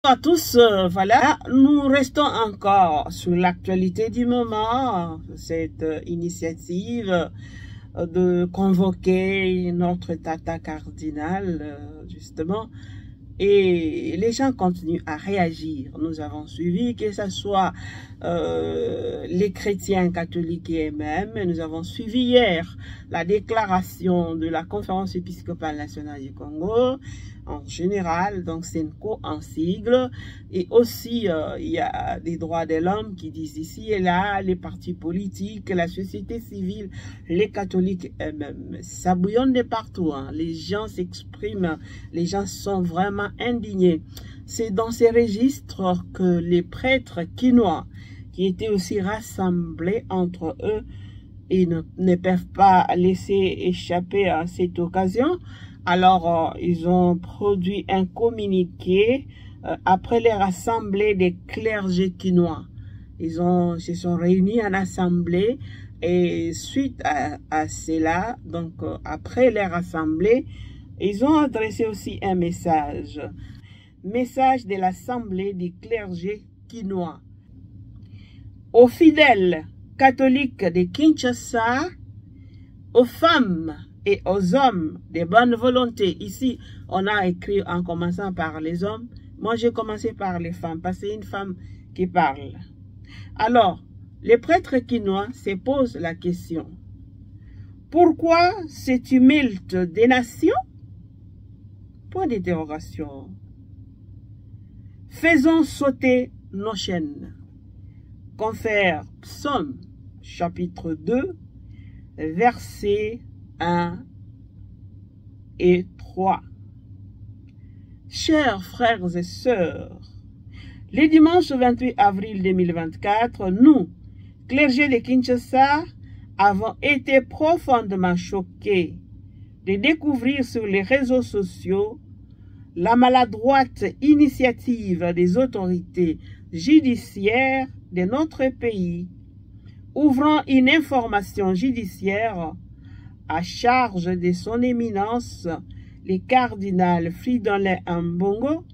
à tous, voilà, nous restons encore sur l'actualité du moment, cette initiative de convoquer notre tata cardinal, justement, et les gens continuent à réagir. Nous avons suivi, que ce soit les chrétiens catholiques et eux-mêmes. Nous avons suivi hier la déclaration de la Conférence épiscopale nationale du Congo, en général, donc SENCO en sigle, et aussi il y a des droits de l'homme qui disent ici et là, les partis politiques, la société civile, les catholiques eux-mêmes. Ça bouillonne de partout, hein. Les gens s'expriment, les gens sont vraiment indignés. C'est dans ces registres que les prêtres quinois, qui étaient aussi rassemblés entre eux, et ne peuvent pas laisser échapper à cette occasion. Alors, ils ont produit un communiqué après les rassemblées des clergés quinois. Ils se sont réunis en assemblée et suite à cela, donc après les rassemblées, ils ont adressé aussi un message. Message de l'assemblée des clergés quinois. Aux fidèles catholiques de Kinshasa, aux femmes et aux hommes de bonne volonté. Ici, on a écrit en commençant par les hommes. Moi, j'ai commencé par les femmes, parce que c'est une femme qui parle. Alors, les prêtres quinois se posent la question. Pourquoi ce tumulte des nations? Point d'interrogation. Faisons sauter nos chaînes. Confère Psaume, chapitre 2, versets 1 et 3. Chers frères et sœurs, le dimanche 28 avril 2024, nous, clergés de Kinshasa, avons été profondément choqués de découvrir sur les réseaux sociaux la maladroite initiative des autorités judiciaires de notre pays, ouvrant une information judiciaire à charge de son éminence, le cardinal Fridolin Ambongo,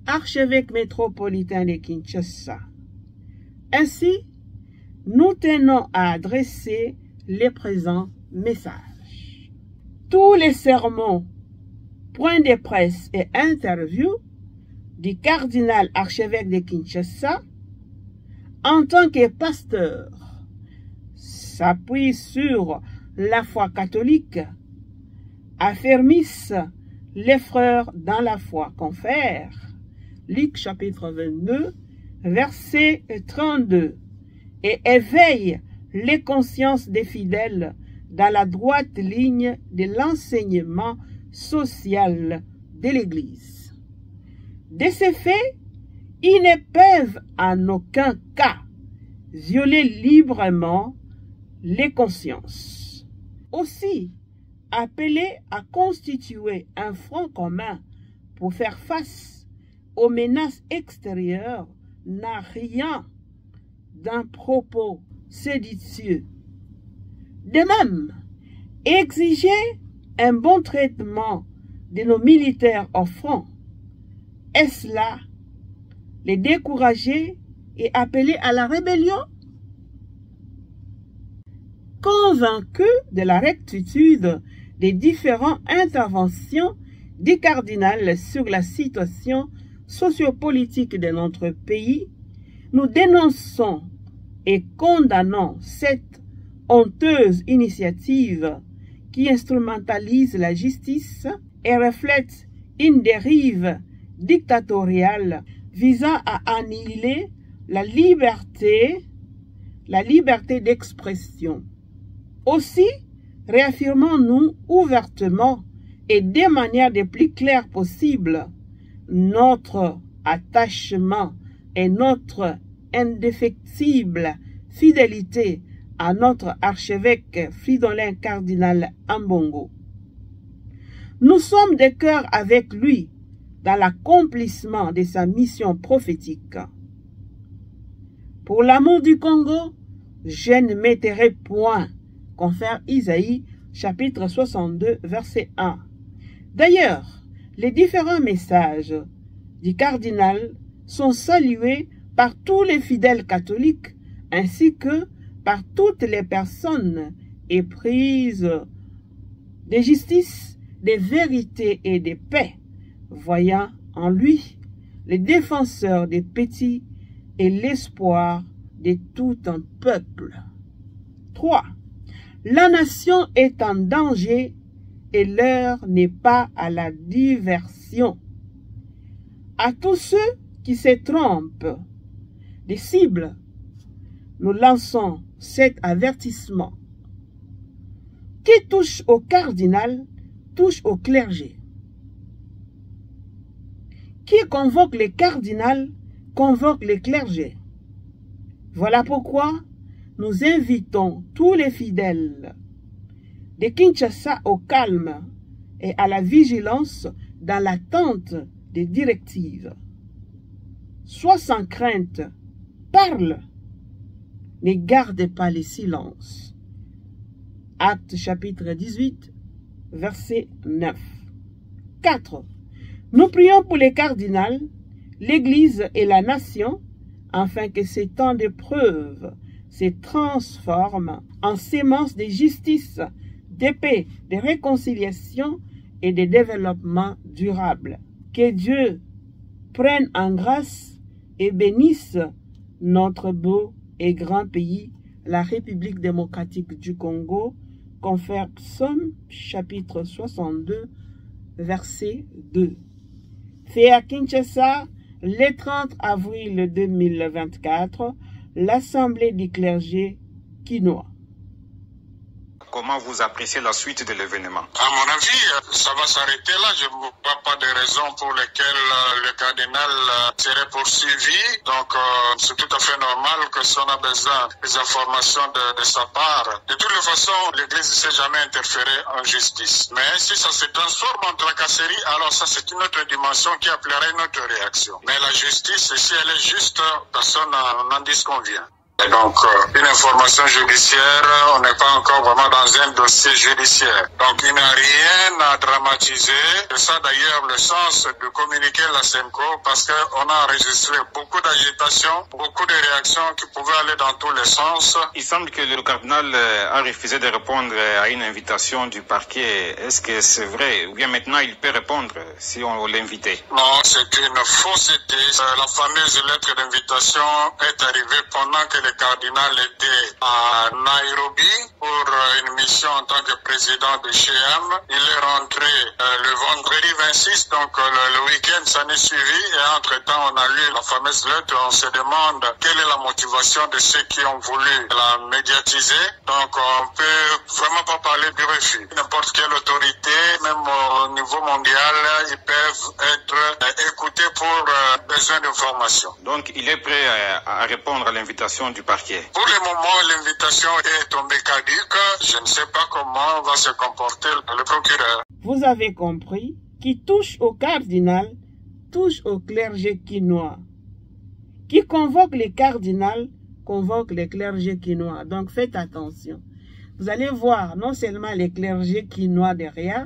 archevêque métropolitain de Kinshasa. Ainsi, nous tenons à adresser les présents messages. Tous les sermons, points de presse et interviews du cardinal archevêque de Kinshasa, en tant que pasteur, s'appuient sur la foi catholique, affermissent les frères dans la foi, confère Luc chapitre 22, verset 32, et éveille les consciences des fidèles dans la droite ligne de l'enseignement social de l'Église. De ces faits, ils ne peuvent en aucun cas violer librement les consciences. Aussi, appeler à constituer un front commun pour faire face aux menaces extérieures n'a rien d'un propos séditieux. De même, exiger un bon traitement de nos militaires au front, est-ce là les décourager et appeler à la rébellion? Convaincu de la rectitude des différentes interventions du cardinal sur la situation sociopolitique de notre pays, nous dénonçons et condamnons cette honteuse initiative qui instrumentalise la justice et reflète une dérive dictatoriale visant à annihiler la liberté d'expression. Aussi, réaffirmons-nous ouvertement et de manière des plus claires possible notre attachement et notre indéfectible fidélité à notre archevêque Fridolin cardinal Ambongo. Nous sommes de cœur avec lui dans l'accomplissement de sa mission prophétique. Pour l'amour du Congo, je ne mettrai point, confère Isaïe, chapitre 62, verset 1. D'ailleurs, les différents messages du cardinal sont salués par tous les fidèles catholiques ainsi que par toutes les personnes éprises de justice, de vérité et de paix, voyant en lui le défenseur des petits et l'espoir de tout un peuple. 3. La nation est en danger et l'heure n'est pas à la diversion. À tous ceux qui se trompent des cibles, nous lançons cet avertissement. Qui touche au cardinal, touche au clergé. Qui convoque le cardinal, convoque le clergé. Voilà pourquoi nous invitons tous les fidèles de Kinshasa au calme et à la vigilance dans l'attente des directives. Sois sans crainte, parle, ne garde pas le silence. Actes chapitre 18, verset 9. 4. Nous prions pour les cardinals, l'Église et la nation, afin que ces temps d'épreuve se transforment en sémences de justice, de paix, de réconciliation et de développement durable. Que Dieu prenne en grâce et bénisse notre beau et grand pays, la République démocratique du Congo, confère Psaume chapitre 62, verset 2. Fait à Kinshasa, le 30 avril 2024, l'Assemblée du clergé quinois. Comment vous appréciez la suite de l'événement? À mon avis, ça va s'arrêter là. Je ne vois pas de raison pour lesquelles le cardinal serait poursuivi. Donc, c'est tout à fait normal que si on a besoin des informations de sa part. De toutes les façons, l'Église ne s'est jamais interférée en justice. Mais si ça se transforme en tracasserie, alors ça, c'est une autre dimension qui appellerait une autre réaction. Mais la justice, si elle est juste, personne n'en disconvient. Et donc, une information judiciaire, on n'est pas encore vraiment dans un dossier judiciaire. Donc, il n'y a rien à dramatiser. C'est ça d'ailleurs le sens de communiquer la SEMCO, parce qu'on a enregistré beaucoup d'agitation, beaucoup de réactions qui pouvaient aller dans tous les sens. Il semble que le cardinal a refusé de répondre à une invitation du parquet. Est-ce que c'est vrai? Ou bien maintenant il peut répondre si on l'invitait? Non, c'est une fausseté. La fameuse lettre d'invitation est arrivée pendant que le cardinal était à Nairobi pour une mission en tant que président de CHEAM. Il est rentré le vendredi 26, donc le week-end s'en est suivi et entre-temps on a lu la fameuse lettre. On se demande quelle est la motivation de ceux qui ont voulu la médiatiser. Donc on peut vraiment pas parler du refus. N'importe quelle autorité, même au niveau mondial, ils peuvent être écoutés pour besoin d'information. Donc il est prêt à répondre à l'invitation du parquet. Pour le moment, l'invitation est tombée caduque. Je ne sais pas comment va se comporter le procureur. Vous avez compris, qui touche au cardinal, touche au clergé quinois. Qui convoque les cardinals, convoque les clergés quinois. Donc faites attention. Vous allez voir non seulement les clergés quinois derrière,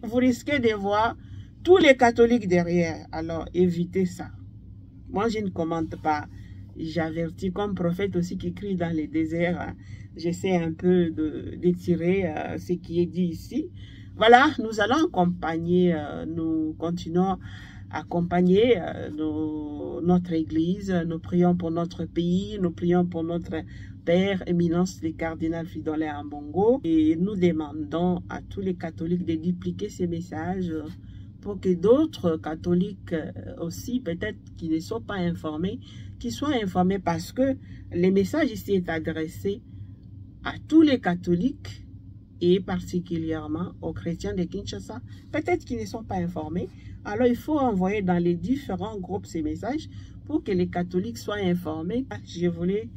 vous risquez de voir tous les catholiques derrière. Alors évitez ça. Moi, je ne commente pas. J'avertis comme prophète aussi qui crie dans les déserts. J'essaie un peu d'étirer ce qui est dit ici. Voilà, nous allons accompagner, nous continuons à accompagner notre Église. Nous prions pour notre pays, nous prions pour notre Père, Éminence le cardinal Fridolin Ambongo. Et nous demandons à tous les catholiques de dupliquer ces messages pour que d'autres catholiques aussi, peut-être qui ne sont pas informés, qui soient informés, parce que le message ici est adressé à tous les catholiques et particulièrement aux chrétiens de Kinshasa, peut-être qui ne sont pas informés. Alors il faut envoyer dans les différents groupes ces messages pour que les catholiques soient informés. Je voulais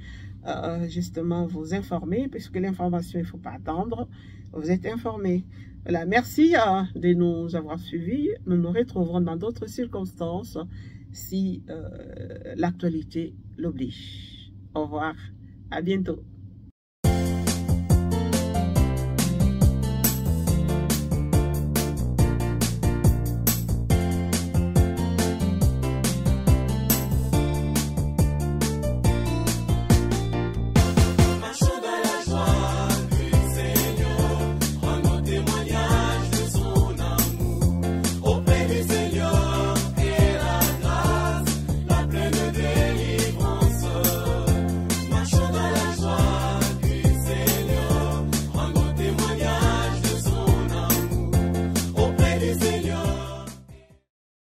justement vous informer, puisque l'information, il ne faut pas attendre. Vous êtes informés. Voilà, merci de nous avoir suivis. Nous nous retrouverons dans d'autres circonstances si l'actualité l'oblige. Au revoir, à bientôt.